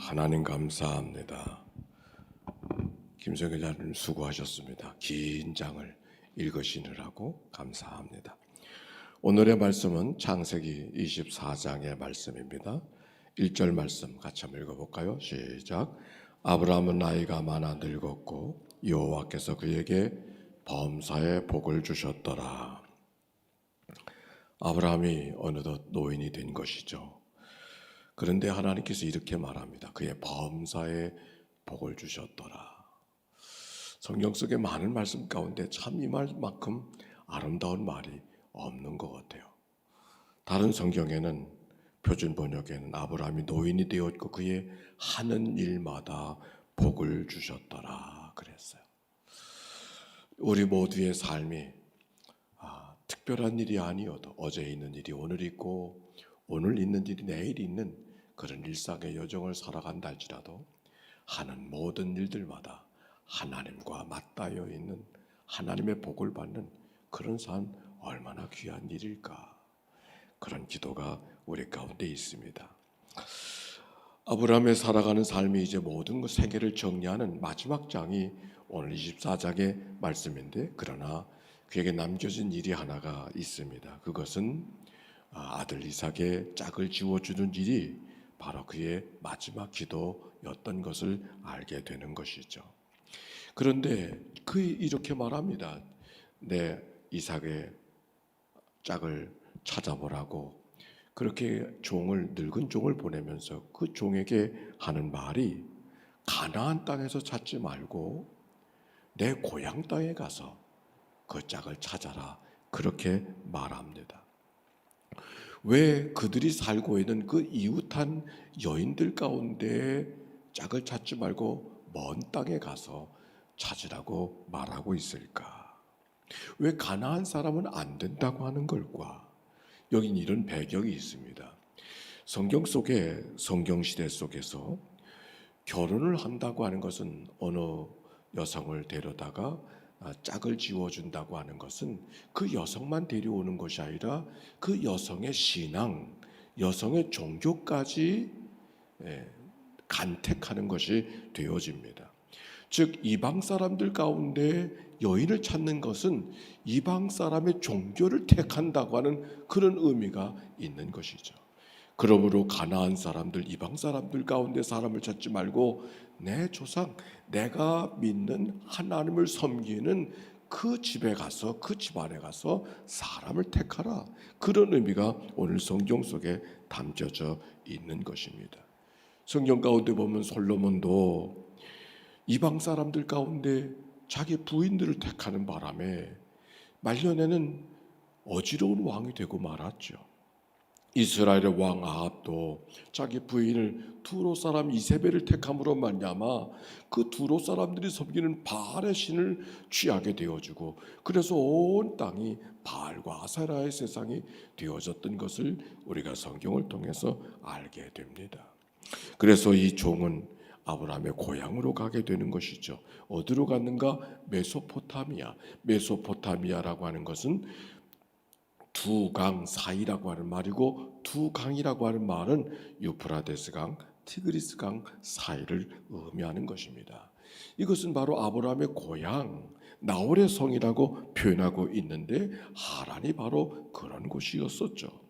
하나님 감사합니다. 김성길 장님 수고하셨습니다. 긴 장을 읽으시느라고 감사합니다. 오늘의 말씀은 창세기 24장의 말씀입니다. 1절 말씀 같이 한번 읽어볼까요? 시작. 아브라함은 나이가 많아 늙었고 여호와께서 그에게 범사에 복을 주셨더라. 아브라함이 어느덧 노인이 된 것이죠. 그런데 하나님께서 이렇게 말합니다. 그의 범사에 복을 주셨더라. 성경 속의 많은 말씀 가운데 참 이 말만큼 아름다운 말이 없는 것 같아요. 다른 성경에는 표준 번역에는 아브라함이 노인이 되었고 그의 하는 일마다 복을 주셨더라 그랬어요. 우리 모두의 삶이 특별한 일이 아니어도 어제 있는 일이 오늘 있고 오늘 있는 일이 내일 있는 그런 일상의 여정을 살아간다 할지라도 하는 모든 일들마다 하나님과 맞닿아 있는 하나님의 복을 받는 그런 삶 얼마나 귀한 일일까. 그런 기도가 우리 가운데 있습니다. 아브라함의 살아가는 삶이 이제 모든 세계를 정리하는 마지막 장이 오늘 24장의 말씀인데, 그러나 그에게 남겨진 일이 하나가 있습니다. 그것은 아들 이삭의 짝을 지워주는 일이 바로 그의 마지막 기도였던 것을 알게 되는 것이죠. 그런데 이렇게 말합니다. 내 이삭의 짝을 찾아보라고 그렇게 늙은 종을 보내면서 그 종에게 하는 말이 가나안 땅에서 찾지 말고 내 고향 땅에 가서 그 짝을 찾아라, 그렇게 말합니다. 왜 그들이 살고 있는 그 이웃한 여인들 가운데 짝을 찾지 말고 먼 땅에 가서 찾으라고 말하고 있을까? 왜 가나안 사람은 안 된다고 하는 걸까? 여긴 이런 배경이 있습니다. 성경시대 속에서 결혼을 한다고 하는 것은 어느 여성을 데려다가 짝을 지워준다고 하는 것은 그 여성만 데려오는 것이 아니라 그 여성의 신앙, 여성의 종교까지 간택하는 것이 되어집니다. 즉 이방 사람들 가운데 여인을 찾는 것은 이방 사람의 종교를 택한다고 하는 그런 의미가 있는 것이죠. 그러므로 가나안 사람들, 이방 사람들 가운데 사람을 찾지 말고 내 조상, 내가 믿는 하나님을 섬기는 그 집에 가서, 그 집안에 가서 사람을 택하라. 그런 의미가 오늘 성경 속에 담겨져 있는 것입니다. 성경 가운데 보면 솔로몬도 이방 사람들 가운데 자기 부인들을 택하는 바람에 말년에는 어지러운 왕이 되고 말았죠. 이스라엘의 왕 아합도 자기 부인을 두로 사람 이세벨을 택함으로 말미암아 그 두로 사람들이 섬기는 바알의 신을 취하게 되어주고, 그래서 온 땅이 바알과 아세라의 세상이 되어졌던 것을 우리가 성경을 통해서 알게 됩니다. 그래서 이 종은 아브라함의 고향으로 가게 되는 것이죠. 어디로 갔는가? 메소포타미아. 메소포타미아라고 하는 것은 두 강 사이라고 하는 말이고, 두 강이라고 하는 말은 유프라데스 강, 티그리스 강 사이를 의미하는 것입니다. 이것은 바로 아브라함의 고향 나홀의 성이라고 표현하고 있는데 하란이 바로 그런 곳이었었죠.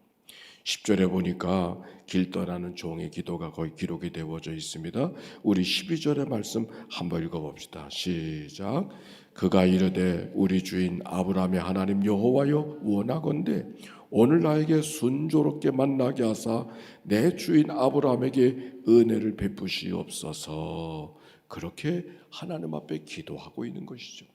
10절에 보니까 길 떠나는 종의 기도가 거의 기록이 되어져 있습니다. 우리 12절의 말씀 한번 읽어봅시다. 시작. 그가 이르되 우리 주인 아브라함의 하나님 여호와여, 원하건대 오늘 나에게 순조롭게 만나게 하사 내 주인 아브라함에게 은혜를 베푸시옵소서. 그렇게 하나님 앞에 기도하고 있는 것이죠.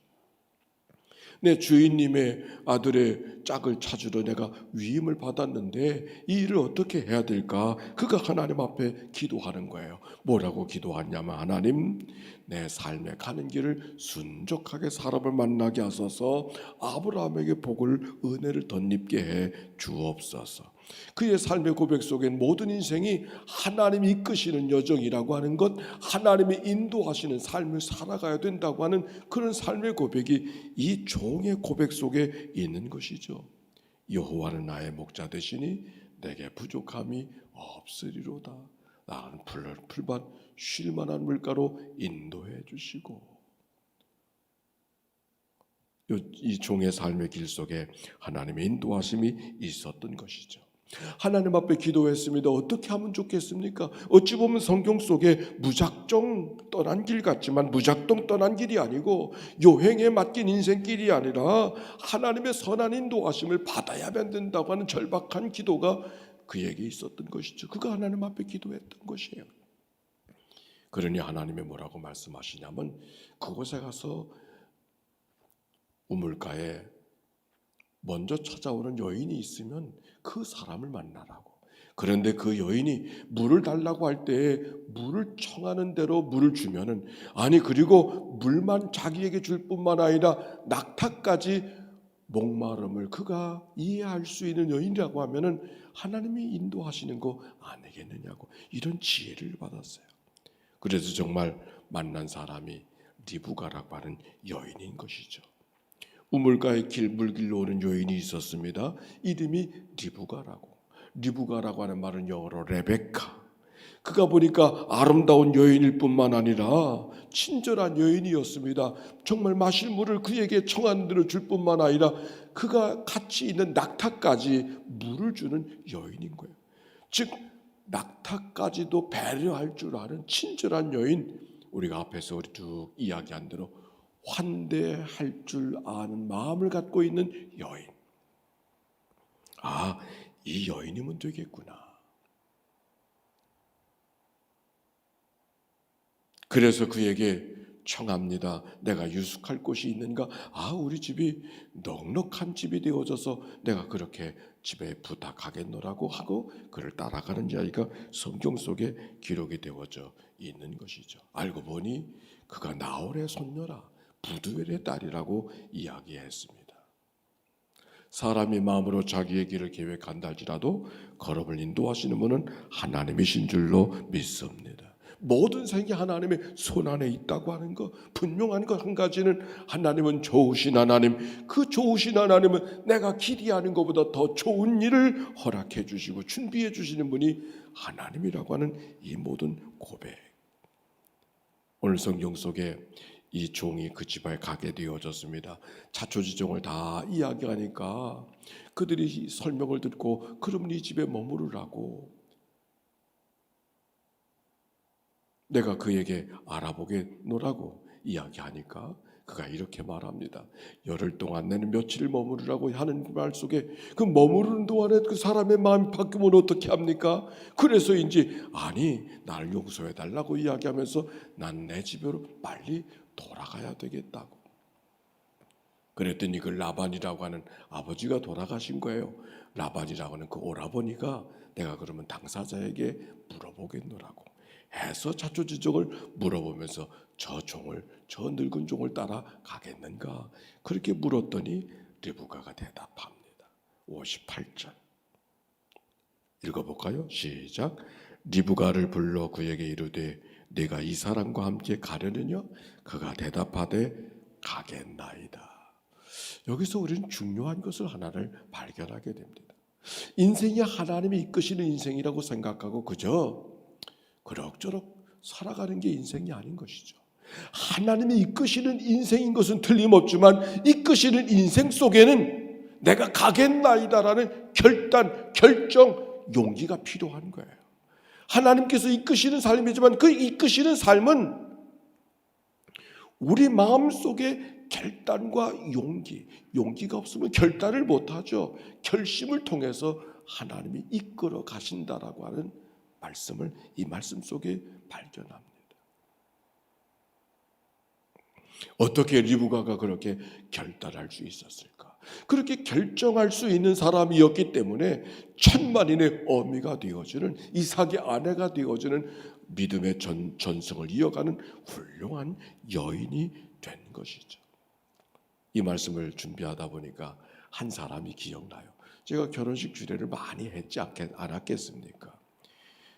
내 주인님의 아들의 짝을 찾으러 내가 위임을 받았는데 이 일을 어떻게 해야 될까? 그가 하나님 앞에 기도하는 거예요. 뭐라고 기도하냐면, 하나님, 내 삶에 가는 길을 순종하게 사람을 만나게 하소서. 아브라함에게 복을, 은혜를 덧입게 해 주옵소서. 그의 삶의 고백 속엔 모든 인생이 하나님이 이끄시는 여정이라고 하는 것, 하나님이 인도하시는 삶을 살아가야 된다고 하는 그런 삶의 고백이 이 종의 고백 속에 있는 것이죠. 여호와는 나의 목자 되시니 내게 부족함이 없으리로다. 나는 풀밭 쉴만한 물가로 인도해 주시고, 이 종의 삶의 길 속에 하나님의 인도하심이 있었던 것이죠. 하나님 앞에 기도했습니다. 어떻게 하면 좋겠습니까? 어찌 보면 성경 속에 무작정 떠난 길 같지만 무작정 떠난 길이 아니고 요행에 맡긴 인생길이 아니라 하나님의 선한 인도하심을 받아야만 된다고 하는 절박한 기도가 그에게 있었던 것이죠. 그가 하나님 앞에 기도했던 것이에요. 그러니 하나님이 뭐라고 말씀하시냐면, 그곳에 가서 우물가에 먼저 찾아오는 여인이 있으면 그 사람을 만나라고. 그런데 그 여인이 물을 달라고 할 때에 물을 청하는 대로 물을 주면은, 아니 그리고 물만 자기에게 줄 뿐만 아니라 낙타까지 목마름을 그가 이해할 수 있는 여인이라고 하면은 하나님이 인도하시는 거 아니겠느냐고, 이런 지혜를 받았어요. 그래서 정말 만난 사람이 리브가라고 하는 여인인 것이죠. 우물가의 물길로 오는 여인이 있었습니다. 이름이 리브가라고 하는 말은 영어로 레베카. 그가 보니까 아름다운 여인일 뿐만 아니라 친절한 여인이었습니다. 정말 마실 물을 그에게 청한 대로 줄 뿐만 아니라 그가 같이 있는 낙타까지 물을 주는 여인인 거예요. 즉 낙타까지도 배려할 줄 아는 친절한 여인, 우리가 앞에서 우리 쭉 이야기한 대로 환대할 줄 아는 마음을 갖고 있는 여인. 아, 이 여인이면 되겠구나. 그래서 그에게 청합니다. 내가 유숙할 곳이 있는가? 아, 우리 집이 넉넉한 집이 되어져서 내가 그렇게 집에 부탁하겠노라고 하고 그를 따라가는 이야기가 성경 속에 기록이 되어져 있는 것이죠. 알고 보니 그가 나홀의 손녀라, 부두엘의 딸이라고 이야기했습니다. 사람이 마음으로 자기의 길을 계획한다 할지라도 걸음을 인도하시는 분은 하나님이신 줄로 믿습니다. 모든 생이 하나님의 손안에 있다고 하는 것, 분명한 것 한 가지는, 하나님은 좋으신 하나님, 그 좋으신 하나님은 내가 기대하는 것보다 더 좋은 일을 허락해 주시고 준비해 주시는 분이 하나님이라고 하는 이 모든 고백. 오늘 성경 속에 이 종이 그 집에 가게 되어졌습니다. 자초지종을 다 이야기하니까 그들이 설명을 듣고 그럼 네 집에 머무르라고, 내가 그에게 알아보겠노라고 이야기하니까 그가 이렇게 말합니다. 열흘 동안 내는 며칠을 머무르라고 하는 말 속에 그 머무르는 동안에 그 사람의 마음이 바뀌면 어떻게 합니까? 그래서인지 아니 나를 용서해 달라고 이야기하면서 난 내 집으로 빨리 돌아가야 되겠다고. 그랬더니 그 라반이라고 하는 아버지가 돌아가신 거예요. 라반이라고 하는 그 오라버니가 내가 그러면 당사자에게 물어보겠노라고 해서 자초지종을 물어보면서 저 늙은 종을 따라 가겠는가 그렇게 물었더니 리브가가 대답합니다. 58절 읽어볼까요? 시작. 리브가를 불러 그에게 이르되 네가 이 사람과 함께 가려느냐? 그가 대답하되 가겠나이다. 여기서 우리는 중요한 것을 하나를 발견하게 됩니다. 인생이 하나님이 이끄시는 인생이라고 생각하고 그저 그럭저럭 살아가는 게 인생이 아닌 것이죠. 하나님이 이끄시는 인생인 것은 틀림없지만 이끄시는 인생 속에는 내가 가겠나이다라는 결단, 결정, 용기가 필요한 거예요. 하나님께서 이끄시는 삶이지만 그 이끄시는 삶은 우리 마음속에 결단과 용기가 없으면 결단을 못하죠. 결심을 통해서 하나님이 이끌어 가신다라고 하는 말씀을 이 말씀 속에 발견합니다. 어떻게 리브가가 그렇게 결단할 수 있었을까? 그렇게 결정할 수 있는 사람이었기 때문에 천만인의 어미가 되어주는, 이삭의 아내가 되어주는 믿음의 전승을 이어가는 훌륭한 여인이 된 것이죠. 이 말씀을 준비하다 보니까 한 사람이 기억나요. 제가 결혼식 주례를 많이 했지 않았겠습니까?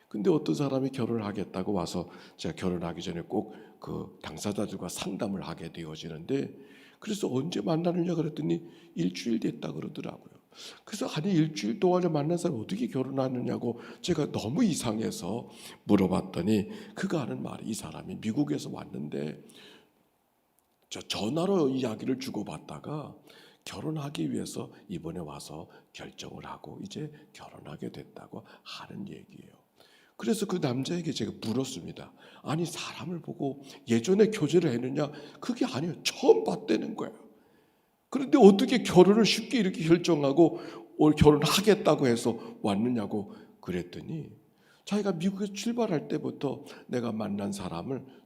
근데 어떤 사람이 결혼을 하겠다고 와서 제가 결혼하기 전에 꼭 그 당사자들과 상담을 하게 되어지는데, 그래서 언제 만나느냐 그랬더니 일주일 됐다 그러더라고요. 그래서 아니 일주일 동안에 만난 사람이 어떻게 결혼하느냐고 제가 너무 이상해서 물어봤더니 그가 하는 말이, 이 사람이 미국에서 왔는데 저 전화로 이야기를 주고받다가 결혼하기 위해서 이번에 와서 결정을 하고 이제 결혼하게 됐다고 하는 얘기예요. 그래서 그 남자에게 제가 물었습니다. 아니 사람을 보고 예전에 교제를 했느냐? 그게 아니에요. 처음 봤다는 거예요. 그런데 어떻게 결혼을 쉽게 이렇게 결정하고 오늘 결혼하겠다고 해서 왔느냐고 그랬더니 자기가 미국에 출발할 때부터 내가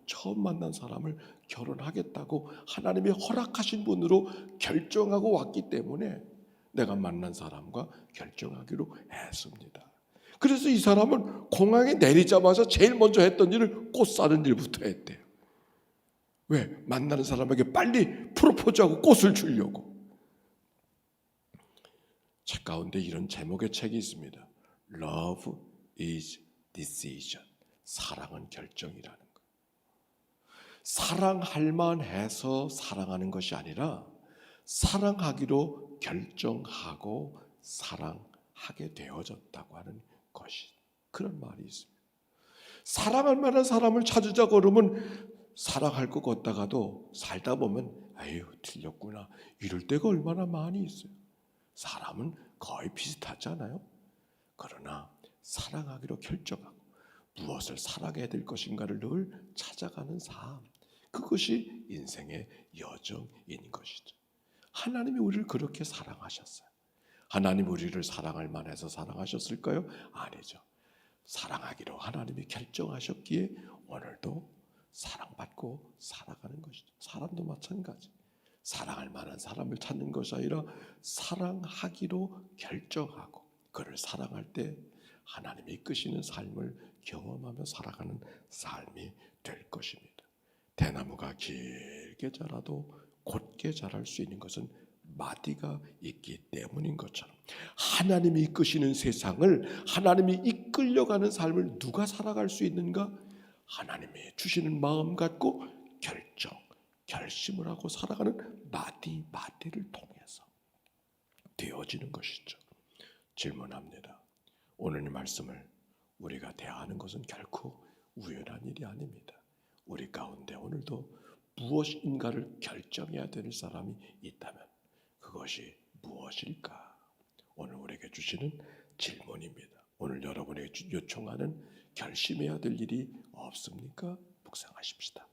처음 만난 사람을 결혼하겠다고 하나님이 허락하신 분으로 결정하고 왔기 때문에 내가 만난 사람과 결정하기로 했습니다. 그래서 이 사람은 공항에 내리자마자 제일 먼저 했던 일을 꽃 사는 일부터 했대요. 왜? 만나는 사람에게 빨리 프로포즈하고 꽃을 주려고. 책 가운데 이런 제목의 책이 있습니다. Love is decision. 사랑은 결정이라는 거. 사랑할 만해서 사랑하는 것이 아니라 사랑하기로 결정하고 사랑하게 되어졌다고 하는 것이, 그런 말이 있습니다. 사랑할 만한 사람을 찾으자고 그러면 사랑할 것 같다가도 살다 보면 아유 틀렸구나 이럴 때가 얼마나 많이 있어요. 사람은 거의 비슷하잖아요. 그러나 사랑하기로 결정하고 무엇을 사랑해야 될 것인가를 늘 찾아가는 삶, 그것이 인생의 여정인 것이죠. 하나님이 우리를 그렇게 사랑하셨어요. 하나님 우리를 사랑할 만해서 사랑하셨을까요? 아니죠. 사랑하기로 하나님이 결정하셨기에 오늘도 사랑받고 살아가는 것이죠. 사람도 마찬가지. 사랑할 만한 사람을 찾는 것이 아니라 사랑하기로 결정하고 그를 사랑할 때 하나님이 이끄시는 삶을 경험하며 살아가는 삶이 될 것입니다. 대나무가 길게 자라도 곧게 자랄 수 있는 것은 마디가 있기 때문인 것처럼 하나님이 이끄시는 세상을, 하나님이 이끌려가는 삶을 누가 살아갈 수 있는가? 하나님이 주시는 마음 갖고 결심을 하고 살아가는 마디를 통해서 되어지는 것이죠. 질문합니다. 오늘 이 말씀을 우리가 대하는 것은 결코 우연한 일이 아닙니다. 우리 가운데 오늘도 무엇인가를 결정해야 되는 사람이 있다면 그것이 무엇일까? 오늘 우리에게 주시는 질문입니다. 오늘 여러분에게 요청하는 결심해야 될 일이 없습니까? 묵상하십시다.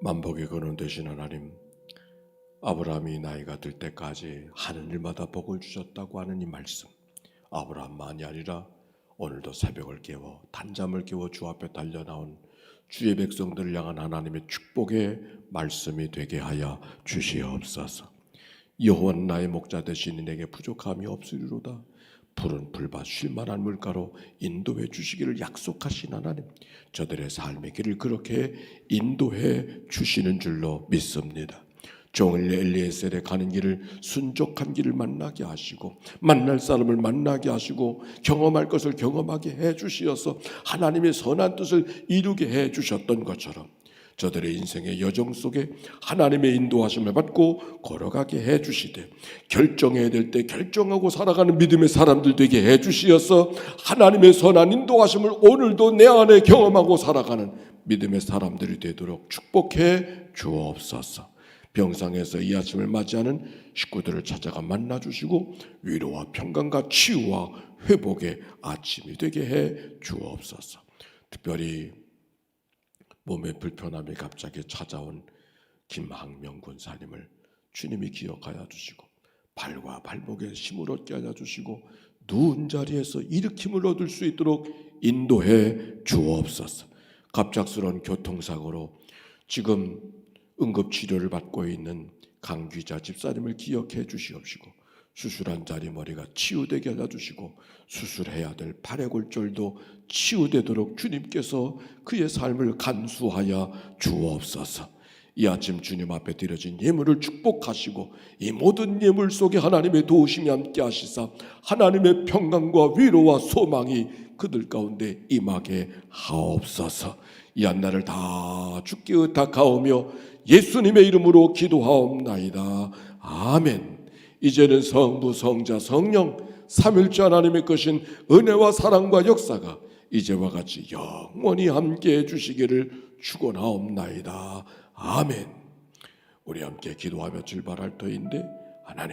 만복의 근원 되신 하나님, 아브라함이 나이가 들 때까지 하는 일마다 복을 주셨다고 하는 이 말씀, 아브라함만이 아니라 오늘도 새벽을 깨워 단잠을 깨워 주 앞에 달려나온 주의 백성들을 향한 하나님의 축복의 말씀이 되게 하여 주시옵소서. 여호와는 나의 목자 되시니 내게 부족함이 없으리로다. 푸른 풀밭 쉴만한 물가로 인도해 주시기를 약속하신 하나님, 저들의 삶의 길을 그렇게 인도해 주시는 줄로 믿습니다. 종일 엘리에셀에 가는 길을 순족한 길을 만나게 하시고 만날 사람을 만나게 하시고 경험할 것을 경험하게 해주시어서 하나님의 선한 뜻을 이루게 해주셨던 것처럼 저들의 인생의 여정 속에 하나님의 인도하심을 받고 걸어가게 해주시되 결정해야 될 때 결정하고 살아가는 믿음의 사람들 되게 해주시어서 하나님의 선한 인도하심을 오늘도 내 안에 경험하고 살아가는 믿음의 사람들이 되도록 축복해 주옵소서. 병상에서 이 아침을 맞이하는 식구들을 찾아가 만나주시고 위로와 평강과 치유와 회복의 아침이 되게 해 주옵소서. 특별히 몸의 불편함이 갑자기 찾아온 김학명 군사님을 주님이 기억하여 주시고 발과 발목에 힘을 얻게 하여 주시고 누운 자리에서 일으킴을 얻을 수 있도록 인도해 주옵소서. 갑작스러운 교통사고로 지금 응급치료를 받고 있는 강귀자 집사님을 기억해 주시옵시고 수술한 자리 머리가 치유되게 하여 주시고 수술해야 될 발의 골절도 치유되도록 주님께서 그의 삶을 간수하여 주옵소서. 이 아침 주님 앞에 드려진 예물을 축복하시고 이 모든 예물 속에 하나님의 도우심이 함께 하시사 하나님의 평강과 위로와 소망이 그들 가운데 임하게 하옵소서. 이 한날을 다 주께 의탁하오며 예수님의 이름으로 기도하옵나이다. 아멘. 이제는 성부, 성자, 성령 삼일째 하나님의 것인 은혜와 사랑과 역사가 이제와 같이 영원히 함께해 주시기를 축원하옵나이다. 아멘. 우리 함께 기도하며 출발할 터인데, 하나님